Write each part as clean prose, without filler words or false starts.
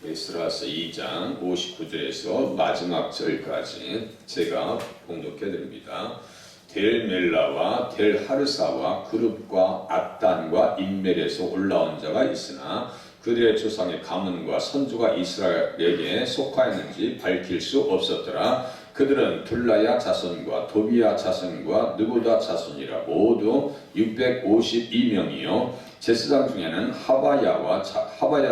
에스라서 2장 59절에서 마지막 절까지 제가 봉독해 드립니다. 델 멜라와 델 하르사와 그룹과 앗단과 인멜에서 올라온 자가 있으나 그들의 조상의 가문과 선조가 이스라엘에게 속하였는지 밝힐 수 없었더라. 그들은 둘라야 자손과 도비야 자손과 느고다 자손이라 모두 652명이요 제사장 중에는 하바야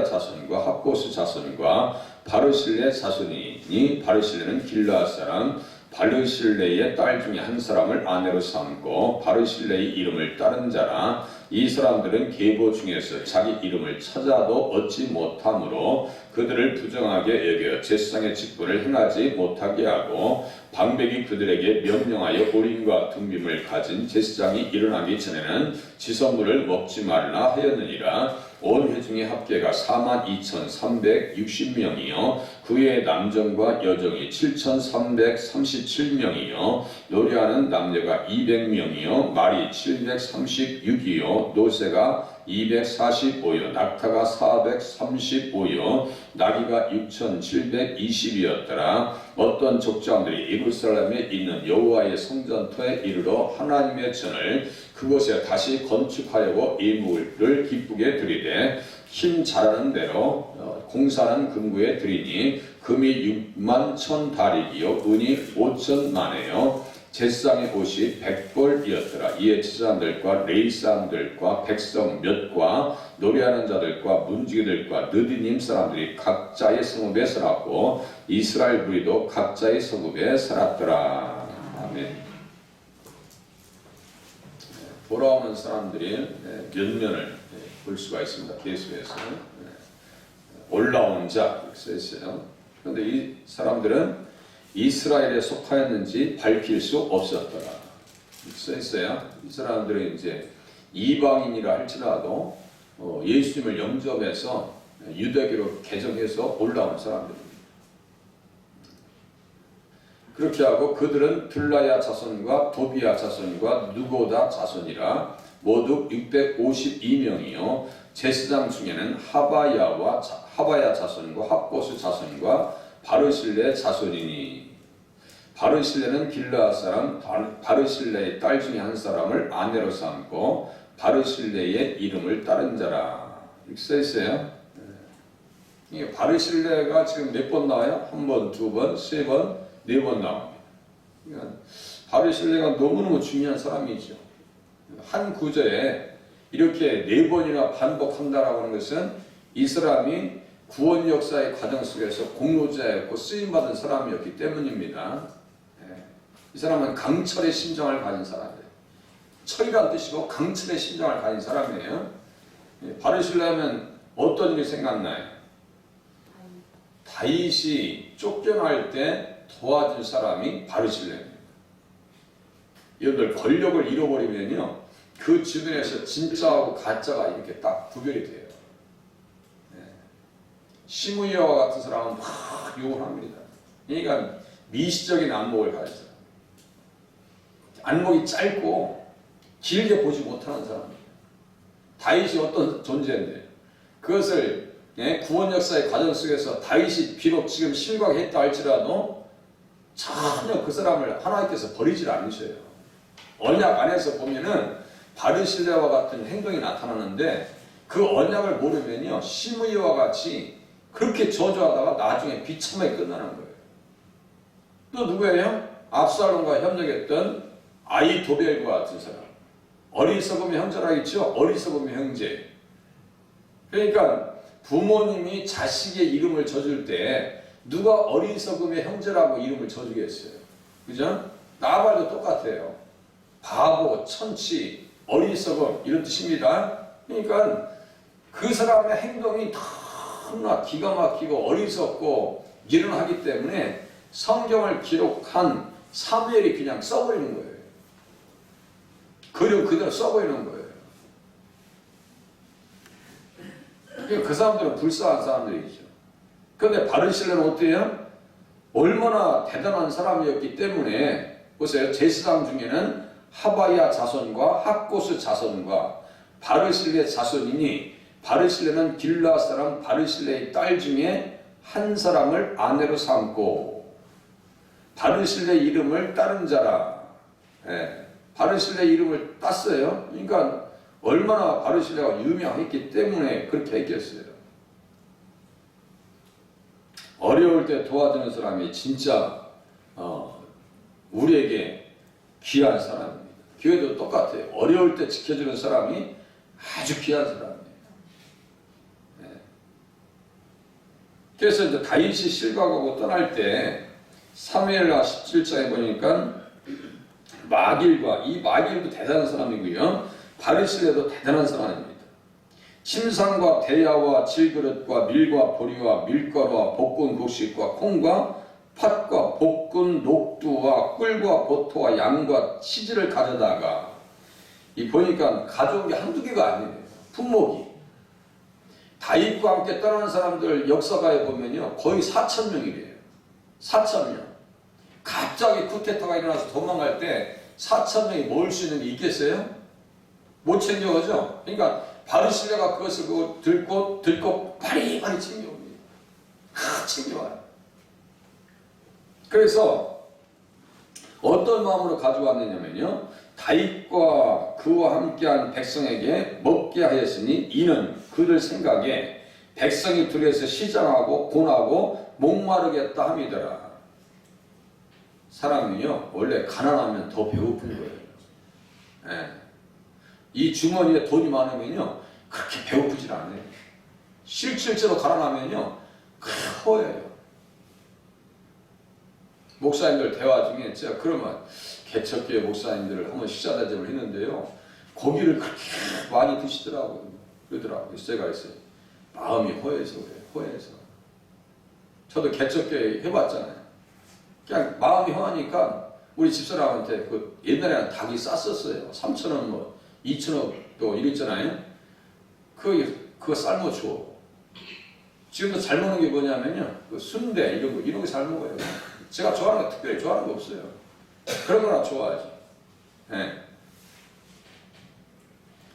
자손과 합고스 자손과 바르실레 자손이니 바르실레는 길르앗 사람 바르실레의 딸 중에 한 사람을 아내로 삼고 바르실레의 이름을 따른 자라. 이 사람들은 계보 중에서 자기 이름을 찾아도 얻지 못하므로 그들을 부정하게 여겨 제사장의 직분을 행하지 못하게 하고 방백이 그들에게 명령하여 우림과 둠빔을 가진 제사장이 일어나기 전에는 지선물을 먹지 말라 하였느니라. 온 회중의 합계가 42,360명이요 그 외에 남정과 여정이 7,337명이요 노래하는 남녀가 200명이요 말이 736이요 노새가 245요 낙타가 435요 나귀가 6,720이었더라. 어떤 족장들이 예루살렘에 있는 여호와의 성전터에 이르러 하나님의 전을 그곳에 다시 건축하려고 예물을 기쁘게 드리되 힘 잘하는 대로 공사는 금구에 드리니 금이 61,000다리기요 은이 5,000만에요 제사장의 옷이 100벌이었더라. 이에 제사장들과 레위 사람들과 백성 몇과 노래하는 자들과 문지기들과 느디님 사람들이 각자의 성읍에 살았고 이스라엘 무리도 각자의 성읍에 살았더라. 아멘. 돌아오는 사람들이 면면을 볼 수가 있습니다. 계속해서 올라온 자 이렇게 써있어요. 그런데 이 사람들은 이스라엘에 속하였는지 밝힐 수 없었더라. 써있어요. 이 사람들은 이제 이방인이라 할지라도 예수님을 영접해서 유대교로 개정해서 올라온 사람들입니다. 그렇게 하고 그들은 둘라야 자손과 도비야 자손과 누고다 자손이라 모두 652명이요 제사장 중에는 하바야 자손과 합고스 자손과 바르실레 자손이니 바르실레는 길르앗 사람 바르실레의 딸 중에 한 사람을 아내로 삼고 바르실레의 이름을 따른 자라. 이렇게 써있어요. 이게 바르실레가 지금 몇 번 나와요? 한 번, 두 번, 세 번, 네 번 나옵니다. 그러니까 바르실레가 너무너무 중요한 사람이죠. 한 구절에 이렇게 네 번이나 반복한다라고 하는 것은 이 사람이 구원 역사의 과정 속에서 공로자였고 쓰임받은 사람이었기 때문입니다. 이 사람은 강철의 심정을 가진 사람이에요. 철이란 뜻이고 강철의 심정을 가진 사람이에요. 바르실레하면 어떤 일이 생각나요? 다윗이 쫓겨날 때 도와준 사람이 바르실레입니다. 여러분들 권력을 잃어버리면요 그 주변에서 진짜하고 가짜가 이렇게 딱 구별이 돼요. 시므이와 같은 사람은 막 욕을 합니다. 그러니까 미시적인 안목을 가진 사람. 안목이 짧고 길게 보지 못하는 사람입니다. 다윗이 어떤 존재인데 그것을 구원 역사의 과정 속에서 다윗이 비록 지금 실각했다 할지라도 전혀 그 사람을 하나님께서 버리질 않으셔요. 언약 안에서 보면은 바르실레와 같은 행동이 나타나는데 그 언약을 모르면요 시므이와 같이 그렇게 저주하다가 나중에 비참하게 끝나는 거예요. 또 누구예요? 압살롬과 협력했던 아히도벨과 같은 사람. 어리석음의 형제라겠죠? 어리석음의 형제. 그러니까 부모님이 자식의 이름을 져줄 때 누가 어리석음의 형제라고 이름을 져주겠어요? 그죠? 나발도 똑같아요. 바보, 천치, 어리석음 이런 뜻입니다. 그러니까 그 사람의 행동이 너무나 기가 막히고 어리석고 미련하기 때문에 성경을 기록한 사무엘이 그냥 써버리는 거예요. 그대로 써버리는 거예요. 그 사람들은 불쌍한 사람들이죠. 그런데 바르실레는 어때요? 얼마나 대단한 사람이었기 때문에 보세요. 제사장 중에는 하바야 자손과 합고스 자손과 바르실레 자손이니 바르실레는 길르앗 사람 바르실레의 딸 중에 한 사람을 아내로 삼고 바르실레 이름을 따른 자라. 바르실레 이름을 땄어요. 그러니까 얼마나 바르실레가 유명했기 때문에 그렇게 했겠어요. 어려울 때 도와주는 사람이 진짜 우리에게 귀한 사람입니다. 교회도 똑같아요. 어려울 때 지켜주는 사람이 아주 귀한 사람이에요. 그래서 이제 다윗이 실각하고 떠날 때 사무엘하 17장에 보니까 마길과, 이 마길도 대단한 사람이고요. 바르실레도 대단한 사람입니다. 침상과 대야와 질그릇과 밀과 보리와 밀가루와 볶은 곡식과 콩과 팥과 볶은 녹두와 꿀과 버터와 양과 치즈를 가져다가, 이 보니까 가져온 게 한두 개가 아니에요. 품목이. 다윗과 함께 떠나는 사람들 역사가에 보면요, 거의 4,000명이래요. 4,000명. 갑자기 쿠데타가 일어나서 도망갈 때 4,000명이 모을 수 있는 게 있겠어요? 못 챙겨가죠? 그러니까 바르실레가 그것을 들고 바리바리 챙겨옵니다. 챙겨와요. 그래서 어떤 마음으로 가져왔느냐면요, 다윗과 그와 함께한 백성에게 먹게 하였으니 이는 그들 생각에 백성이 둘에서 시장하고 곤하고 목마르겠다 함이더라. 사람이요, 원래 가난하면 더 배고픈 거예요. 이 주머니에 돈이 많으면요, 그렇게 배고프질 않아요. 실질적으로 가난하면요, 허해요. 목사님들 대화 중에 제가 그러면 개척교회 목사님들을 한번 식사 대접을 했는데요, 고기를 그렇게 많이 드시더라고요. 그러더라고요. 제가 했어요. 마음이 허해서 그래요. 허해서. 저도 개척교회 해봤잖아요. 그냥 마음이 허하니까 우리 집사람한테 그 옛날에는 닭이 쌌었어요. 3,000원 뭐 2,000원 또 이랬잖아요. 그거 삶아 줘. 지금도 잘 먹는 게 뭐냐면요, 그 순대 이런 거 잘 먹어요. 제가 좋아하는 거, 특별히 좋아하는 거 없어요. 그런 거나 좋아하지.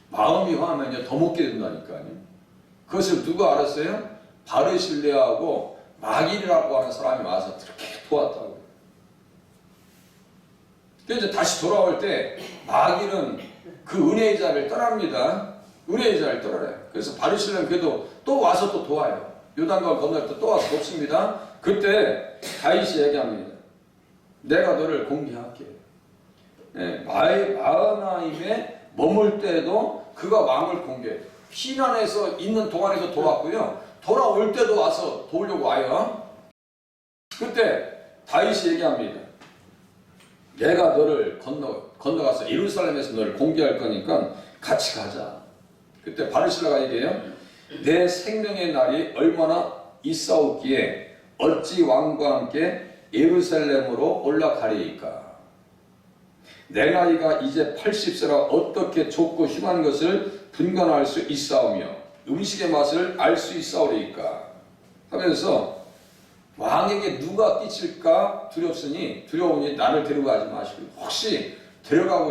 마음이 화하면요, 더 먹게 된다니까요. 그것을 누가 알았어요? 바르실레하고 마길이라고 하는 사람이 와서 그렇게 도왔다고. 그래서 다시 돌아올 때 마길은 그 은혜의 자를 떠납니다. 은혜의 자를 떠나요. 그래서 바르실레는 그래도 또 와서 또 도와요. 요단강을 건널 때 또 와서 돕습니다. 그때 다윗이 얘기합니다. 내가 너를 공개할게. 마하나임에 머물 때도 그가 왕을 공개해. 피난해서 있는 동안에도 도왔고요. 돌아올 때도 와서 도우려고 와요. 그때 다윗이 얘기합니다. 내가 너를 건너가서 예루살렘에서 너를 공개할 거니까 같이 가자. 그때 바르실레가 얘기해요. 내 생명의 날이 얼마나 있사옵기에 어찌 왕과 함께 예루살렘으로 올라가리이까. 내 나이가 이제 80세라 어떻게 좁고 흉한 것을 분간할 수 있사오며 음식의 맛을 알 수 있사오리이까 하면서 왕에게 누가 끼칠까 두려우니 나를 데려가지 마시고 혹시 데려가고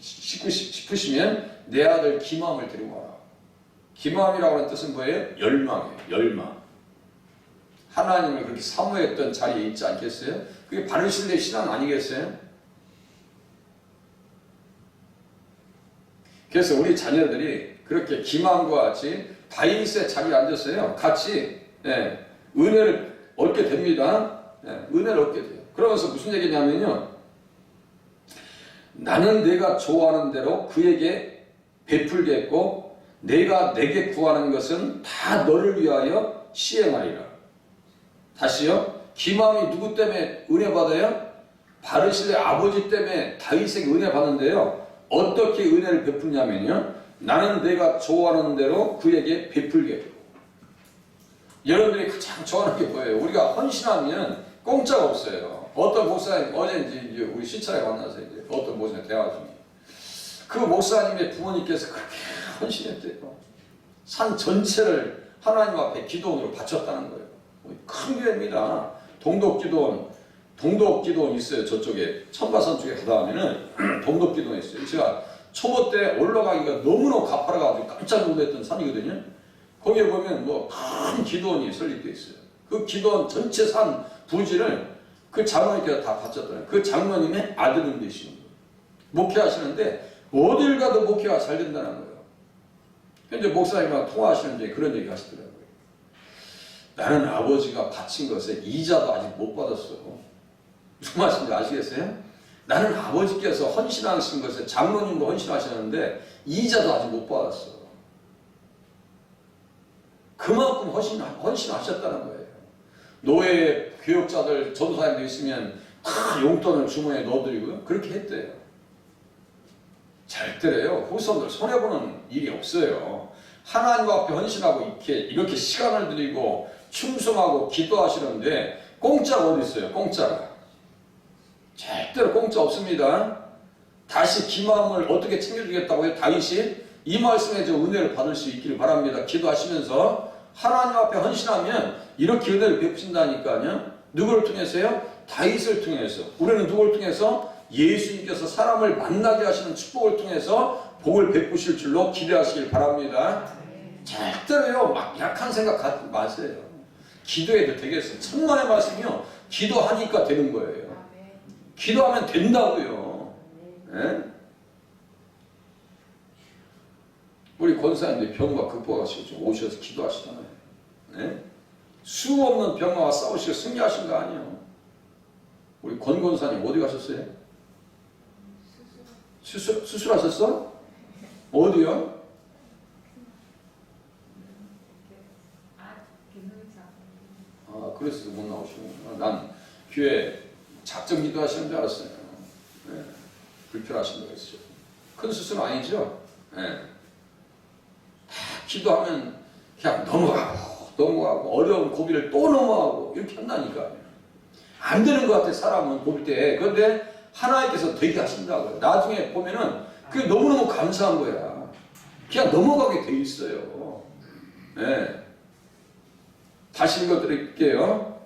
싶으시면 내 아들 기맘을 데리고 와라. 기맘이라고 하는 뜻은 뭐예요? 열망이에요. 열망. 하나님을 그렇게 사모했던 자리에 있지 않겠어요? 그게 바르실레 신앙 아니겠어요? 그래서 우리 자녀들이 그렇게 기맘과 같이 다윗의 자리에 앉았어요. 같이 은혜를 얻게 됩니다. 은혜를 얻게 돼요. 그러면서 무슨 얘기냐면요, 나는 내가 좋아하는 대로 그에게 베풀겠고 내가 내게 구하는 것은 다 너를 위하여 시행하리라. 다시요. 기맘이 누구 때문에 은혜 받아요? 바르실레 아버지 때문에 다윗에게 은혜 받는데요. 어떻게 은혜를 베푸냐면요, 나는 내가 좋아하는 대로 그에게 베풀겠고. 여러분들이 가장 좋아하는 게 뭐예요? 우리가 헌신하면 공짜가 없어요. 어떤 목사님, 어제 이제 우리 시차에 만나서 이제 어떤 목사님 대화 중에 그 목사님의 부모님께서 그렇게 헌신했대요. 산 전체를 하나님 앞에 기도원으로 바쳤다는 거예요. 큰 교회입니다. 동독기도원 있어요. 저쪽에 천바산 쪽에 가다 하면은 동독기도원 있어요. 제가 초보 때 올라가기가 너무너무 가파라가지고 깜짝 놀랐던 산이거든요. 거기에 보면 뭐 큰 기도원이 설립되어 있어요. 그 기도원 전체 산 부지를 그 장로님께서 다 바쳤더라고요. 그 장로님의 아들님 되시는 거예요. 목회하시는데 어딜 가도 목회가 잘 된다는 거예요. 현재 목사님과 통화하시는데 그런 얘기 하시더라고요. 나는 아버지가 바친 것에 이자도 아직 못 받았어. 무슨 말씀인지 아시겠어요? 나는 아버지께서 헌신하신 것에 장로님도 헌신하셨는데 이자도 아직 못 받았어. 그만큼 헌신하셨다는 거예요. 노예 교역자들 전도사님도 있으면 다 용돈을 주머니에 넣어드리고요. 그렇게 했대요. 절대로요. 후손들 손해보는 일이 없어요. 하나님 앞에 헌신하고 이렇게 시간을 들이고 충성하고 기도하시는데 공짜가 어디 있어요? 공짜가. 절대로 공짜 없습니다. 다시 기마음을 어떻게 챙겨주겠다고요? 다윗이 이 말씀에 저 은혜를 받을 수 있기를 바랍니다. 기도하시면서 하나님 앞에 헌신하면 이렇게 은혜를 베푸신다니까요. 누구를 통해서요? 다윗을 통해서. 우리는 누구를 통해서? 예수님께서 사람을 만나게 하시는 축복을 통해서 복을 베푸실 줄로 기대하시길 바랍니다. 절대로요 막 약한 생각 갖지 마세요. 기도해도 되겠어요. 천만의 말씀이요. 기도하니까 되는 거예요. 기도하면 된다고요. 네? 우리 권사님들이 병과 극복하시고 좀 오셔서 기도하시잖아요. 네? 수 없는 병과 싸우시고 승리하신 거 아니에요. 우리 권 권사님 어디 가셨어요? 수술하셨어? 어디요? 아, 그래서 못 나오시구나. 난 교회 작정 기도하시는 줄 알았어요. 네. 불편하신 거 있어요. 큰 수술은 아니죠? 네. 다 기도하면 그냥 넘어가고 어려운 고비를 또 넘어가고 이렇게 한다니까요. 안 되는 것 같아 사람은 볼 때. 그런데 하나님께서 되게 하신다고요. 나중에 보면은 그게 너무너무 감사한 거야. 그냥 넘어가게 돼 있어요. 네. 다시 읽어드릴게요.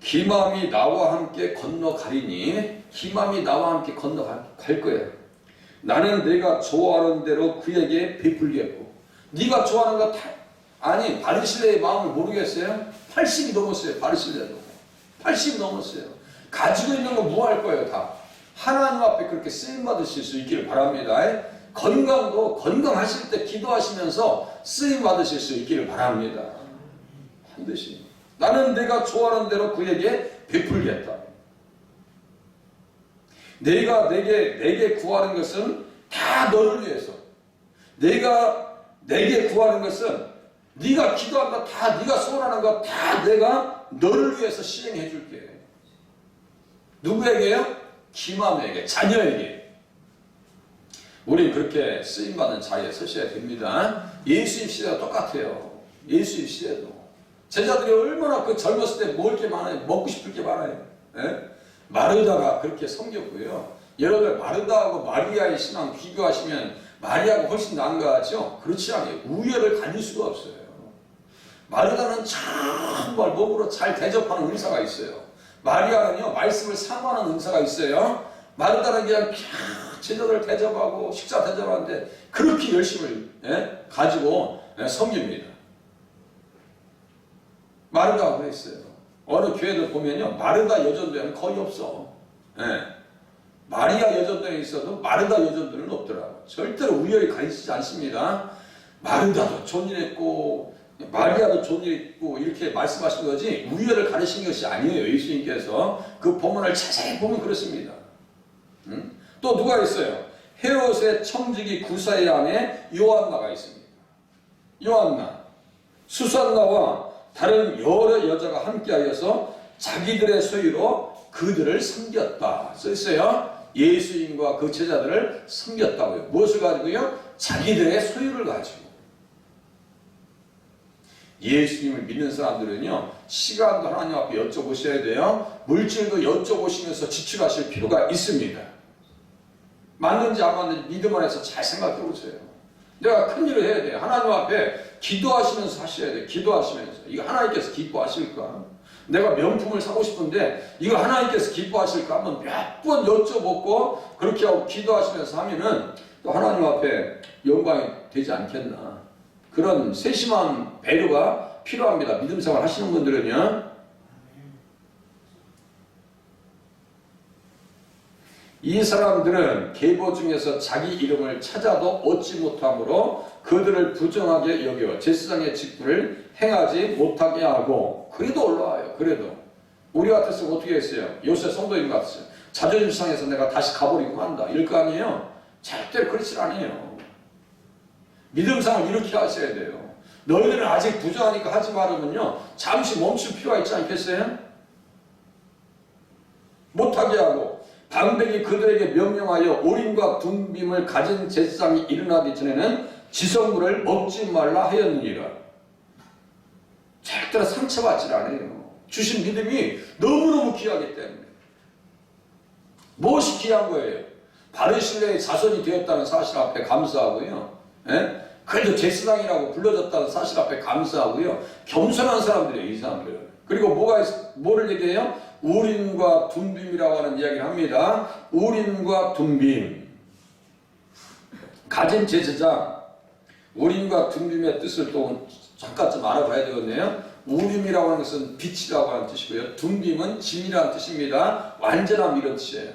기맘이 나와 함께 건너가리니 기맘이 나와 함께 건너갈 거야. 나는 내가 좋아하는 대로 그에게 베풀겠고. 네가 좋아하는 거 아니 바르실레의 마음을 모르겠어요? 80이 넘었어요. 바르실레도 80이 넘었어요. 가지고 있는 거 뭐 할 거예요? 다 하나님 앞에 그렇게 쓰임받으실 수 있기를 바랍니다. 건강도 건강하실 때 기도하시면서 쓰임받으실 수 있기를 바랍니다. 반드시 나는 내가 좋아하는 대로 그에게 베풀겠다. 내가 내게 구하는 것은 다 너를 위해서. 내게 구하는 것은 네가 기도한 거 다 네가 소원하는 거 다 내가 너를 위해서 시행해 줄게. 누구에게요? 기맘에게, 자녀에게. 우리 그렇게 쓰임받는 자리에 서셔야 됩니다. 예수님 시대가 똑같아요. 예수님 시대도. 제자들이 얼마나 그 젊었을 때 먹을 게 많아요. 먹고 싶을 게 많아요. 예? 마르다가 그렇게 섬겼고요. 여러분 마르다하고 마리아의 신앙 비교하시면 마리아가 훨씬 나은 것 같죠? 그렇지 않아요. 우열을 가릴 수가 없어요. 마르다는 정말 몸으로 잘 대접하는 은사가 있어요. 마리아는요 말씀을 사모하는 은사가 있어요. 마르다는 그냥 제자들을 대접하고 식사 대접하는데 그렇게 열심을 가지고 섬깁니다. 마르다가 그랬어요. 어느 교회들 보면요 마르다 여전도에는 거의 없어. 마리아 여전도에 있어도 마르다 여전도는 없더라고요. 절대로 우열이 가리지 않습니다. 마르다도 좋은 일 했고 마리아도 좋은 일 있고 이렇게 말씀하신 거지 우열을 가르신 것이 아니에요. 예수님께서 그 본문을 자세히 보면 그렇습니다. 또 누가 있어요? 헤롯의 청지기 구사의 아내 요한나가 있습니다. 요한나 수산나와 다른 여러 여자가 함께하여서 자기들의 소유로 그들을 섬겼다. 써있어요. 예수님과 그 제자들을 섬겼다고요. 무엇을 가지고요? 자기들의 소유를 가지고. 예수님을 믿는 사람들은요 시간도 하나님 앞에 여쭤보셔야 돼요. 물질도 여쭤보시면서 지출하실 필요가 있습니다. 맞는지 안 맞는지 믿음 안에서 잘 생각해 보세요. 내가 큰 일을 해야 돼요. 하나님 앞에 기도하시면서 하셔야 돼요. 기도하시면서. 이거 하나님께서 기뻐하실까? 내가 명품을 사고 싶은데 이거 하나님께서 기뻐하실까 한번 몇 번 여쭤보고 그렇게 하고 기도하시면서 하면은 또 하나님 앞에 영광이 되지 않겠나. 그런 세심한 배려가 필요합니다. 믿음 생활 하시는 분들은요. 이 사람들은 계보 중에서 자기 이름을 찾아도 얻지 못하므로 그들을 부정하게 여겨 제사장의 직분을 행하지 못하게 하고, 그래도 올라와요. 그래도 우리 같았으면 어떻게 했어요? 요새 성도님 같았어요. 자존심 상해서 내가 다시 가버리고 한다 이럴 거 아니에요? 절대로 그렇지 않아요. 믿음상을 이렇게 하셔야 돼요. 너희들은 아직 부정하니까 하지 말으면요 잠시 멈출 필요가 있지 않겠어요? 못하게 하고, 방백이 그들에게 명령하여 우림과 둠빔을 가진 제사장이 일어나기 전에는 지성물을 먹지 말라 하였느니라. 절대로 상처받지 않아요. 주신 믿음이 너무너무 귀하기 때문에. 무엇이 귀한 거예요? 바르실레의 자손이 되었다는 사실 앞에 감사하고요. 예? 그래도 제사장이라고 불러졌다는 사실 앞에 감사하고요. 겸손한 사람들이에요, 이 사람들은. 그리고 뭐를 얘기해요? 우림과 둠빔이라고 하는 이야기를 합니다. 우림과 둠빔. 가진 제사장. 우림과 둠빔의 뜻을 또 잠깐 좀 알아봐야 되겠네요. 우림이라고 하는 것은 빛이라고 하는 뜻이고요. 둠빔은 짐이라는 뜻입니다. 완전함 이런 뜻이에요.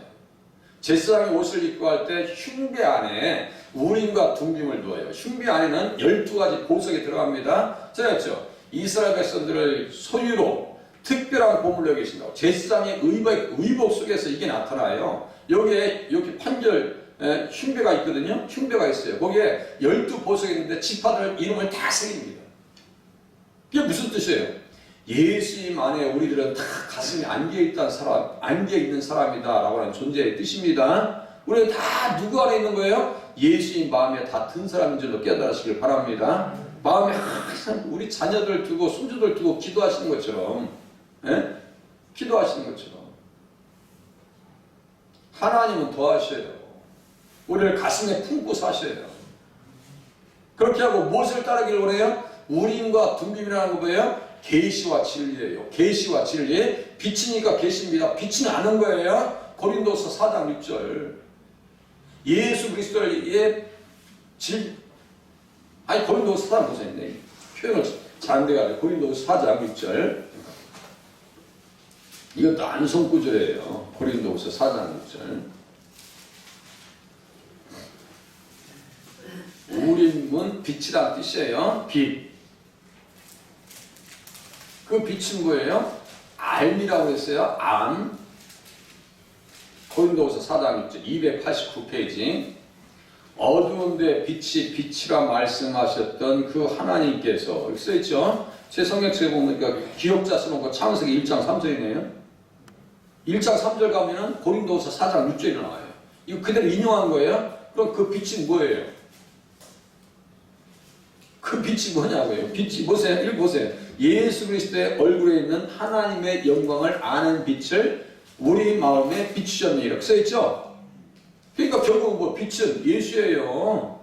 제사장이 옷을 입고 할 때 흉배 안에 우림과 둠빔을 두어요. 흉배 안에는 12가지 보석이 들어갑니다. 제가 했죠. 이스라엘 백성들을 소유로 특별한 보물로 계신다고. 제사장의 의복 속에서 이게 나타나요. 여기에 이렇게 판결 흉배가 있거든요. 흉배가 있어요. 거기에 12보석이 있는데 지파들 이름을 다 새깁니다. 이게 무슨 뜻이에요? 예수님 안에 우리들은 다 가슴에 안겨 있는 사람이다 라고 하는 존재의 뜻입니다. 우리는 다 누구 안에 있는 거예요? 예수님 마음에 다 든 사람인 줄로 깨달으시길 바랍니다. 마음에 항상 우리 자녀들 두고 손주들 두고 기도하시는 것처럼, 예? 기도하시는 것처럼 하나님은 더 하셔요. 우리를 가슴에 품고 사셔요. 그렇게 하고 무엇을 따르기를 원해요? 우림과 둠빔이라는 거 뭐예요? 계시와 진리예요. 계시와 진리. 빛이니까 계시입니다. 빛은 아는 거예요. 고린도서 4장 6절. 예수 그리스도의 고린도서 4장 보세요. 표현을 잘안돼가지고 고린도서 4장 6절. 이것도 안성 구절이에요. 고린도서 4장 6절. 우림은 빛이라는 뜻이에요. 빛. 그 빛은 뭐예요? 암이라고 했어요. 암. 고린도서 4장 6절 289페이지. 어두운데 빛이 빛이라 말씀하셨던 그 하나님께서, 여기 써있죠? 제 성경책에 보면 기억자 써놓고 창세기 1장 3절이네요. 1장 3절 가면은 고린도서 4장 6절이 나와요. 이거 그대로 인용한 거예요. 그럼 그 빛이 뭐예요? 그 빛이 뭐냐고요? 빛이 보세요. 읽어보세요. 예수 그리스도의 얼굴에 있는 하나님의 영광을 아는 빛을 우리 마음에 비추셨네 이렇게 써있죠? 그러니까 결국 뭐 빛은 예수예요.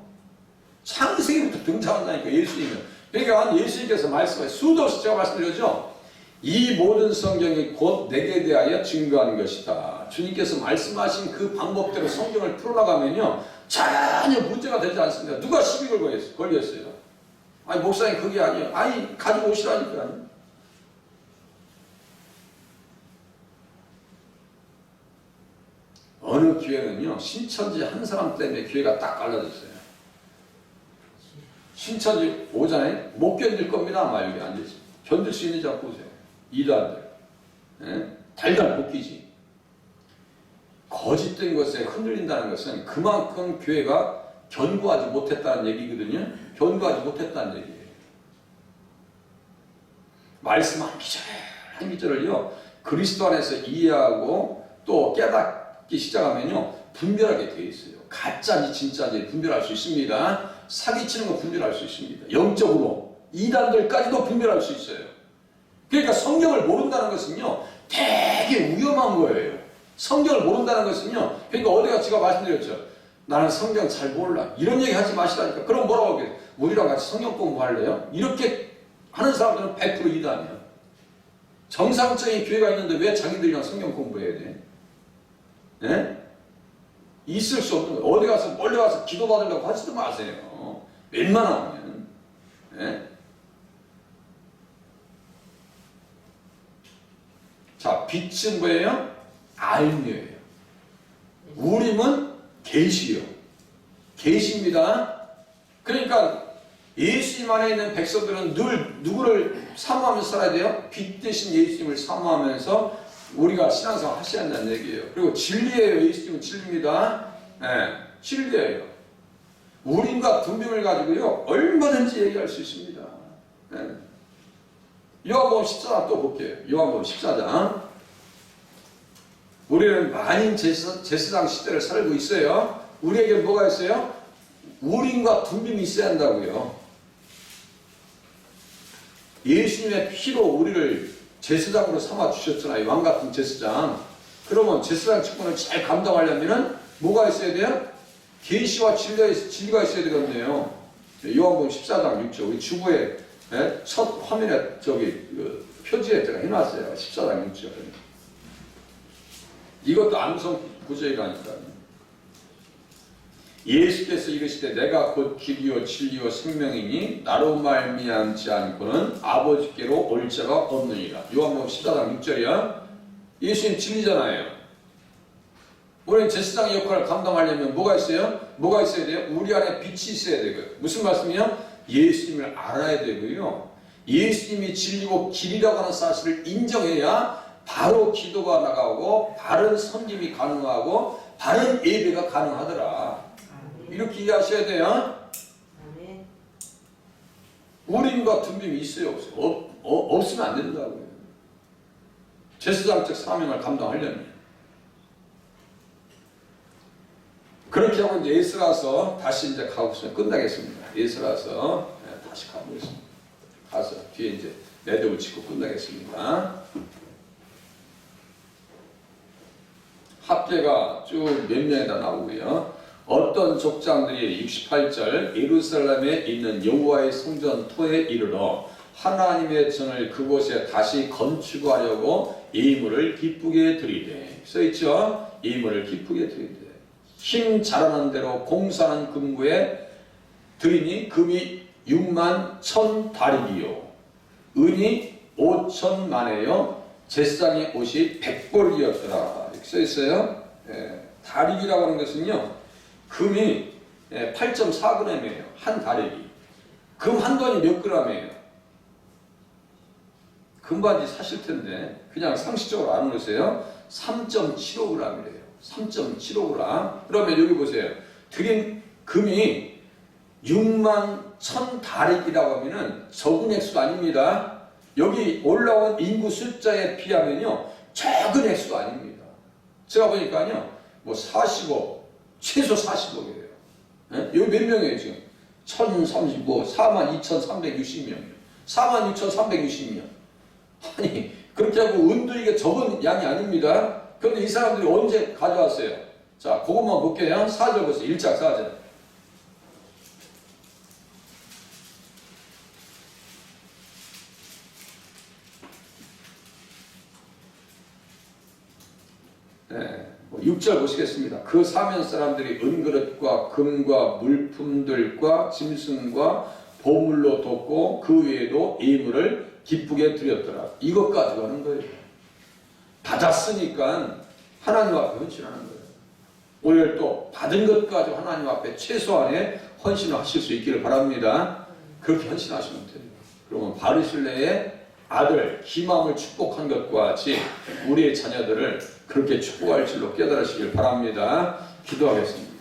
창세기부터 등장한다니까 예수님은. 그러니까 예수님께서 말씀하신 수도 없이 제가 말씀드렸죠. 이 모든 성경이 곧 내게 대하여 증거하는 것이다. 주님께서 말씀하신 그 방법대로 성경을 풀어나가면요 전혀 문제가 되지 않습니다. 누가 시비 걸렸어요? 아니 목사님 그게 아니에요. 아니 가지고 오시라니까요. 어느 교회는요 신천지 한 사람 때문에 교회가 딱 갈라졌어요. 신천지 오잖아요. 못 견딜 겁니다. 아마 여기 앉아있어요. 견딜 수 있는지 한번 보세요. 이단들. 예? 달달 볶이지. 거짓된 것에 흔들린다는 것은 그만큼 교회가 견고하지 못했다는 얘기거든요. 견고하지 못했다는 얘기예요. 말씀 한 기절 한 기절을요 그리스도 안에서 이해하고 또 깨닫기 시작하면요 분별하게 되어 있어요. 가짜인지 진짜인지 분별할 수 있습니다. 사기치는 거 분별할 수 있습니다. 영적으로 이단들까지도 분별할 수 있어요. 그러니까 성경을 모른다는 것은요 되게 위험한 거예요. 성경을 모른다는 것은요 그러니까 어디가 제가 말씀드렸죠. 나는 성경 잘 몰라. 이런 얘기 하지 마시라니까. 그럼 뭐라고 하겠어요? 우리랑 같이 성경 공부할래요? 이렇게 하는 사람들은 100% 이단이에요. 정상적인 교회가 있는데 왜 자기들이랑 성경 공부해야 돼? 예? 있을 수 없는 거예요. 어디 가서 멀리 가서 기도받으려고 하지도 마세요. 웬만하면. 예? 자, 빛은 뭐예요? 알미예요. 우림은 계시요. 계시입니다. 그러니까 예수님 안에 있는 백성들은 늘 누구를 사모하면서 살아야 돼요? 빛 대신 예수님을 사모하면서 우리가 신앙생활 하셔야 한다는 얘기예요. 그리고 진리예요. 예수님은 진리입니다. 네, 진리예요. 우림과 둠빔을 가지고요 얼마든지 얘기할 수 있습니다. 네. 요한복음 14장 또 볼게요. 요한복음 14장. 우리는 만인 제사장 시대를 살고 있어요. 우리에게 뭐가 있어요? 우림과 둠빔이 있어야 한다고요. 예수님의 피로 우리를 제사장으로 삼아 주셨잖아요. 왕 같은 제사장. 그러면 제사장 직분을 잘 감당하려면 뭐가 있어야 돼요? 계시와 진리가 있어야 되거든요. 요한복음 14장 6절. 우리 주부의 첫 화면에 표지에 제가 해놨어요. 14장 6절. 이것도 암송 구절이라니까요. 예수께서 이르시되 내가 곧 길이요 진리요 생명이니 나로 말미암지 않고는 아버지께로 올 자가 없느니라. 요한복음 14장 6절이야. 예수님 진리잖아요. 우리는 제사장의 역할을 감당하려면 뭐가 있어요? 뭐가 있어야 돼요? 우리 안에 빛이 있어야 되고요. 무슨 말씀이요? 예수님을 알아야 되고요. 예수님이 진리고 길이라고 하는 사실을 인정해야 바로 기도가 나가고 바른 섬김이 가능하고 바른 예배가 가능하더라. 이렇게 이해하셔야 돼요. 우림과 둠빔이 있어요, 없어요? 없으면 안 된다고요. 제사장적 사명을 감당하려면. 그렇게 하고 이제 에스라서 다시 이제 가고 있으면 끝나겠습니다. 에스라서 다시 가보겠습니다. 가서 뒤에 이제 매듭을 짓고 끝나겠습니다. 합계가 쭉 몇 명에다 나오고요. 어떤 족장들이 68절 예루살렘에 있는 여호와의 성전 토에 이르러 하나님의 전을 그곳에 다시 건축하려고 예물을 기쁘게 드리되 써있죠? 예물을 기쁘게 드리되 힘 자라는 대로 공사하는 금구에 드리니 금이 6만 1,000다리기요 은이 5,000만에요 제사장의 옷이 100벌이었더라 이렇게 써있어요. 다리기라고 하는 것은요 금이 8.4g이에요. 한 다리기. 금 한 돈이 몇 g이에요? 금반지 사실 텐데 그냥 상식적으로 안 오세요. 3.75g이래요. 3.75g. 그러면 여기 보세요. 드린 금이 6만 1,000다리기라고 하면은 적은 액수도 아닙니다. 여기 올라온 인구 숫자에 비하면요 적은 액수도 아닙니다. 제가 보니까요 뭐 40억 최소 40억이에요. 여기 몇 명이에요 지금? 1035, 42,360명. 42,360명. 아니 그렇게 하고 은도 이게 적은 양이 아닙니다. 그런데 이 사람들이 언제 가져왔어요? 자 그것만 볼게요. 4절 보세요. 1장 4절. 네. 6절 보시겠습니다. 그 사면 사람들이 은그릇과 금과 물품들과 짐승과 보물로 돕고 그 외에도 예물을 기쁘게 드렸더라. 이것 가지고 하는 거예요. 받았으니까 하나님 앞에 헌신하는 거예요. 오늘 또 받은 것 가지고 하나님 앞에 최소한의 헌신을 하실 수 있기를 바랍니다. 그렇게 헌신하시면 돼요. 그러면 바르실레의 아들 기맘을 축복한 것과 같이 우리의 자녀들을 그렇게 축복할 줄로 깨달으시길 바랍니다. 기도하겠습니다.